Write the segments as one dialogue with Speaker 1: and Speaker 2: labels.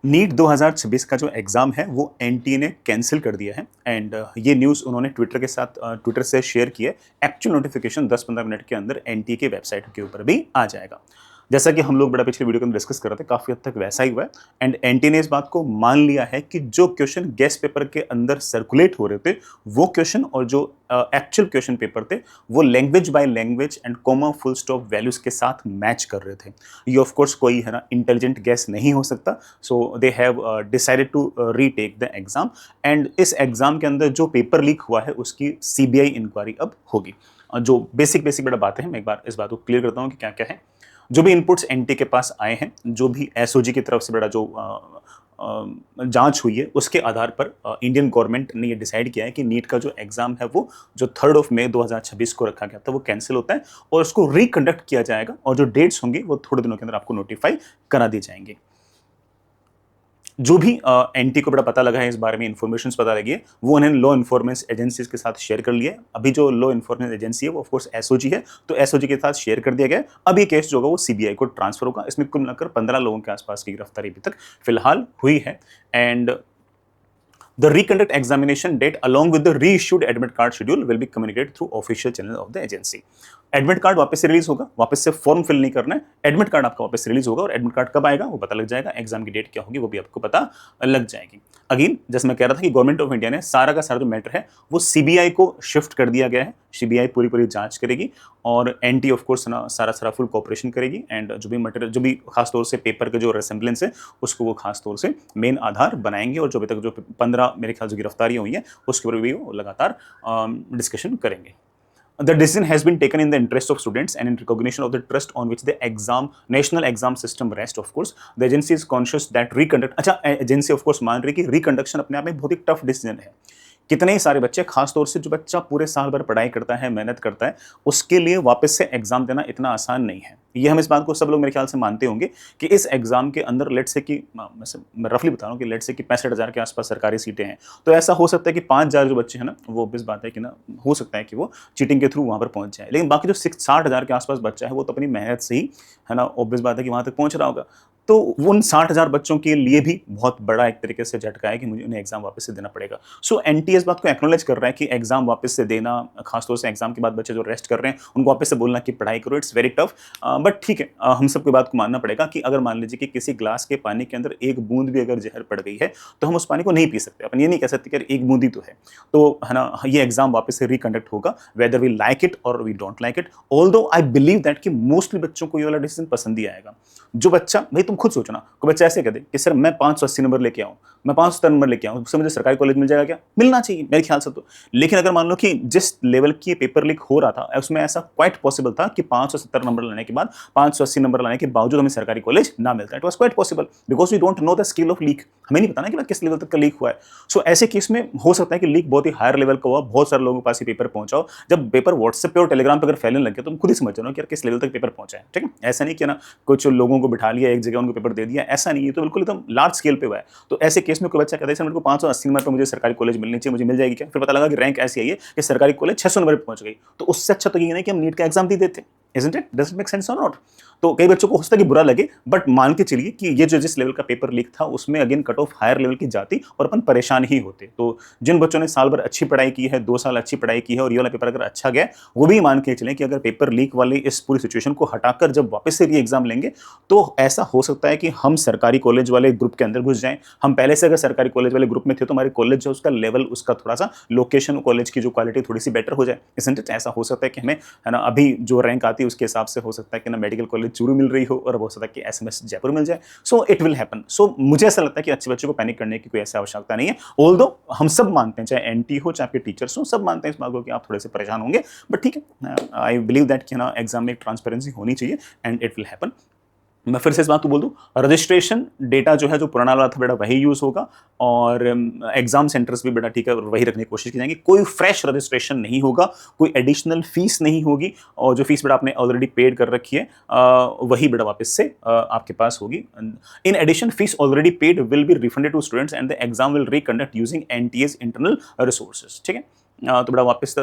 Speaker 1: NEET 2026 का जो exam है वो एनटीए ने कैंसिल कर दिया है एंड ये न्यूज़ उन्होंने ट्विटर के साथ ट्विटर से शेयर की है। एक्चुअल नोटिफिकेशन 10-15 मिनट के अंदर एनटीए की वेबसाइट के ऊपर भी आ जाएगा। जैसा कि हम लोग बड़ा पिछले वीडियो के अंदर डिस्कस कर रहे थे, काफ़ी हद तक वैसा ही हुआ है एंड एनटीए ने इस बात को मान लिया है कि जो क्वेश्चन गेस्ट पेपर के अंदर सर्कुलेट हो रहे थे, वो क्वेश्चन और जो एक्चुअल क्वेश्चन पेपर थे, वो language by language and comma full stop values के साथ मैच कर रहे थे। ये ऑफ कोर्स कोई है ना इंटेलिजेंट गेस नहीं हो सकता। So they have decided to retake the exam and इस एग्जाम के अंदर जो पेपर लीक हुआ है उसकी सीबीआई इंक्वायरी अब होगी। जो बेसिक बेसिक बड़ा बातें हैं, मैं एक बार इस बात को क्लियर करता हूँ कि क्या क्या है। जो भी इनपुट्स एनटी के पास आए हैं, जो भी एसओजी की तरफ से बड़ा जो जांच हुई है, उसके आधार पर इंडियन गवर्नमेंट ने ये डिसाइड किया है कि नीट का जो एग्जाम है वो जो 3 मई 2026 को रखा गया था वो कैंसिल होता है और उसको रिकंडक्ट किया जाएगा और जो डेट्स होंगे वो थोड़े दिनों के अंदर आपको नोटिफाई करा दी जाएंगे। जो भी एनटी को बड़ा पता लगा है, इस बारे में इंफॉर्मेशन पता लगी है, वो उन्होंने लॉ इन्फॉर्मेंस एजेंसीज के साथ शेयर कर लिया है। अभी जो लॉ इन्फॉर्मेंस एजेंसी है वो ऑफ कोर्स एसओजी है, तो एसओजी के साथ शेयर कर दिया गया है। अब ये केस जो होगा वो सीबीआई को ट्रांसफर होगा। इसमें कुल मिलाकर 15 लोगों के आसपास की गिरफ्तारी अभी तक फिलहाल हुई है and the reconduct examination date along with the reissued admit card schedule will be communicated through official channel of the agency. Admit card वापस से रिलीज होगा, वापस से फॉर्म फिल नहीं करना है, एडमिट कार्ड आपका वापस से रिलीज होगा और एडमिट कार्ड कब आएगा वो पता लग जाएगा, एग्जाम की डेट क्या होगी वो भी आपको पता लग जाएगी। अगेन जैसे मैं कह रहा था कि गवर्नमेंट ऑफ इंडिया ने सारा का सारा जो मैटर है वो सीबीआई को शिफ्ट कर दिया गया है। सीबीआई पूरी पूरी जांच करेगी और एनटी ऑफ कोर्स ना सारा सारा फुल कोऑपरेशन करेगी एंड जो भी मटेरियल, जो भी खासतौर से पेपर के जो रेसेंबलेंस है उसको वो खासतौर से मेन आधार बनाएंगे और जो अभी तक जो 15 मेरे ख्याल जो गिरफ्तारियां हुई हैं उसके ऊपर भी वो लगातार डिस्कशन करेंगे। The decision has been taken in the interest of students and in recognition of the trust on which the national exam system rests. Of course, the agency is conscious that अच्छा agency of course मान रही कि रिकंडक्शन अपने आप में बहुत ही tough decision है। कितने ही सारे बच्चे, खासतौर से जो बच्चा पूरे साल भर पढ़ाई करता है, मेहनत करता है, उसके लिए वापस से एग्जाम देना इतना आसान नहीं है। ये हम इस बात को सब लोग मेरे ख्याल से मानते होंगे कि इस एग्जाम के अंदर लेट से कि मैं रफली बता रहा हूँ कि लेट से कि 65,000 के आसपास सरकारी सीटें हैं, तो ऐसा हो सकता है कि 5,000 जो बच्चे हैं ना, वो ऑब्वियस बात है कि ना हो सकता है कि वो चीटिंग के थ्रू वहाँ पर पहुँच जाए, लेकिन बाकी जो 60,000 के आसपास बच्चा है वो तो अपनी मेहनत से ही है ना, ऑब्वियस बात है कि वहाँ तक पहुँच रहा होगा। तो उन 60,000 बच्चों के लिए भी बहुत बड़ा एक तरीके से झटका है कि मुझे उन्हें एग्जाम वापस से देना पड़ेगा। सो एनटीए इस बात को एक्नॉलेज कर रहा है कि एग्जाम वापस से देना, खासतौर से एग्जाम के बाद बच्चे जो रेस्ट कर रहे हैं उनको वापस से बोलना कि पढ़ाई करो, इट्स वेरी टफ। बट ठीक है, हम सबको बात को मानना पड़ेगा कि अगर मान लीजिए कि किसी ग्लास के पानी के अंदर एक बूंद भी अगर जहर पड़ गई है तो हम उस पानी को नहीं पी सकते। अपन ये नहीं कह सकते कि एक बूंद ही तो है, तो है ना, ये एग्जाम वापस से रिकंडक्ट होगा वेदर वी लाइक इट और we don't like it. Although I believe that कि मोस्टली बच्चों को ये वाला डिसीजन पसंद ही आएगा। जो बच्चा, भाई तुम खुद सोचो ना, कोई बच्चा ऐसे कह दे कि सर मैं 580 नंबर लेके आऊँ, मैं 570 नंबर लेके आऊँ, उससे मुझे सरकारी कॉलेज मिल जाएगा क्या? मिलना चाहिए मेरे ख्याल से तो। लेकिन अगर मान लो कि जिस लेवल की पेपर लीक हो रहा था उसमें ऐसा क्वाइट पॉसिबल था कि 570 नंबर लाने के बाद, 580 नंबर लाने के बावजूद हमें सरकारी कॉलेज ना मिलता। It was quite possible because we don't know the scale of leak. हमें नहीं पता ना कि किस लेवल तक का लीक हुआ है। सो ऐसे केस में हो सकता है कि लीक बहुत ही हायर लेवल का हुआ, बहुत सारे लोगों के पास ये पेपर पहुंचाओ। जब पेपर व्हाट्सएप पे और टेलीग्राम पे अगर फैलने लगे तो तुम खुद ही समझ जाओ कि यार किस लेवल तक पेपर पहुंचा है। ठीक है, ऐसा नहीं कि ना कुछ लोगों को बिठा लिया एक जगह उनको पेपर दे दिया, ऐसा नहीं है। तो बिल्कुल एकदम लार्ज स्केल पे हुआ है। तो ऐसे केस में कोई बच्चा कहता है सर मेरे को 580 नंबर पर मुझे सरकारी कॉलेज मिलनी चाहिए, मुझे मिल जाएगी क्या? फिर पता लगा कि रैंक ऐसी आई है कि सरकारी कॉलेज 600 नंबर पर पहुंच गई, तो उससे अच्छा तो ये नहीं कि हम नीट का एग्जाम दे देते। Isn't it? Does it make sense or not? तो कई बच्चों को हो सकता है कि बुरा लगे, बट मान के चलिए कि ये जो जिस लेवल का पेपर लीक था उसमें again cut off higher level की जाती और अपन परेशान ही होते। तो जिन बच्चों ने साल भर अच्छी पढ़ाई की है, 2 साल अच्छी पढ़ाई की है और ये वाला पेपर अगर अच्छा गया, वो भी मान के चलें कि अगर पेपर लीक वाले इस पूरी सिचुएशन को हटाकर जब वापस से री एग्जाम लेंगे तो ऐसा हो सकता है कि हम सरकारी कॉलेज वाले ग्रुप के अंदर घुस जाएं। हम पहले से अगर सरकारी कॉलेज वाले ग्रुप में थे तो हमारे कॉलेज जो उसका लेवल, उसका थोड़ा सा लोकेशन, कॉलेज की जो क्वालिटी थोड़ी सी बेटर हो जाए। इसंट इट? ऐसा हो सकता है कि हमें है ना अभी जो रैंक आती है उसके हिसाब से हो सकता है कि ना मेडिकल कॉलेज चूरू मिल रही हो और हो सकता है कि एसएमएस जयपुर मिल जाए। So it will happen. So मुझे ऐसा लगता है कि अच्छे बच्चों को पैनिक करने की कोई ऐसी आवश्यकता नहीं है। ऑल्दो हम सब मानते हैं, चाहे एनटी हो चाहे आपके टीचर्स हो, सब मानते हैं इस बात को कि आप थोड़े से परेशान होंगे, बट ठीक है, आई बिलीव दैट कि ना एग्जाम में एक ट्रांसपेरेंसी होनी चाहिए एंड इट विल हैपन। मैं फिर से इस बात को बोल दूं, रजिस्ट्रेशन डेटा जो है जो पुराना वाला था बेटा वही यूज होगा और एग्जाम सेंटर्स भी बेटा ठीक है वही रखने की कोशिश की जाएंगी। कोई फ्रेश रजिस्ट्रेशन नहीं होगा, कोई एडिशनल फीस नहीं होगी और जो फीस बेटा आपने ऑलरेडी पेड कर रखी है वही बेटा वापस से आपके पास होगी। In addition fees already paid will be refunded to students and the exam will reconduct using NTS internal resources. ठीक है, तो बेटा वापस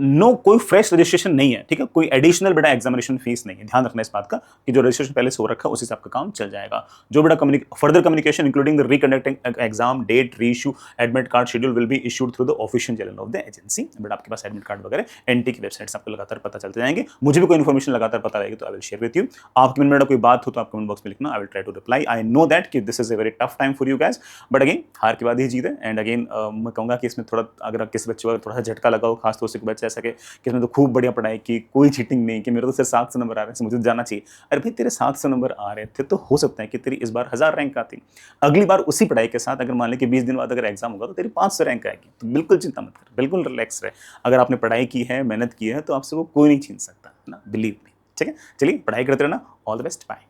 Speaker 1: नो कोई फ्रेश रजिस्ट्रेशन नहीं है, ठीक है, कोई एडिशनल बेटा एग्जामिनेशन फीस नहीं है, ध्यान रखना इस बात का कि जो रजिस्ट्रेशन पहले से हो रखा है उसी से आपका काम चल जाएगा। जो बेटा further communication including the reconducting exam date reissue admit card schedule will be issued through the official channel of the agency. But आपके पास एडमिट कार्ड वगैरह एनटी की वेबसाइट से आपको लगातार पता चलते जाएंगे। मुझे भी कोई इन्फॉर्मेशन लगातार पता रहेगी तो I will share with you. आपके मन में कोई बात हो तो आप कमेंट बॉक्स में लिखना, I will try to reply. I know that कि this is a very tough time for you guys, but again हार के बाद ही जीत है। एंड अगेन मैं कहूंगा कि इसमें थोड़ा अगर किसी बच्चे को थोड़ा सा झटका लगा हो, खासतौर से बच्चा ऐसा कि इसमें तो खूब बढ़िया पढ़ाई की, कोई चीटिंग नहीं कि मेरे तो सिर्फ 700 नंबर आ रहे हैं, मुझे तो जाना चाहिए। अरे भाई तेरे 700 नंबर आ रहे थे तो हो सकता है कि तेरी इस बार 1000 रैंक आती, अगली बार उसी पढ़ाई के साथ अगर मान ले कि 20 दिन बाद अगर एग्जाम होगा तो तेरी 500 रैंक आएगी। तो बिल्कुल चिंता मत कर, बिल्कुल रिलैक्स रहे। अगर आपने पढ़ाई की है, मेहनत की है तो आपसे वो कोई नहीं छीन सकता ना, बिलीव मी। ठीक है, चलिए पढ़ाई करते रहना। All the best, bye.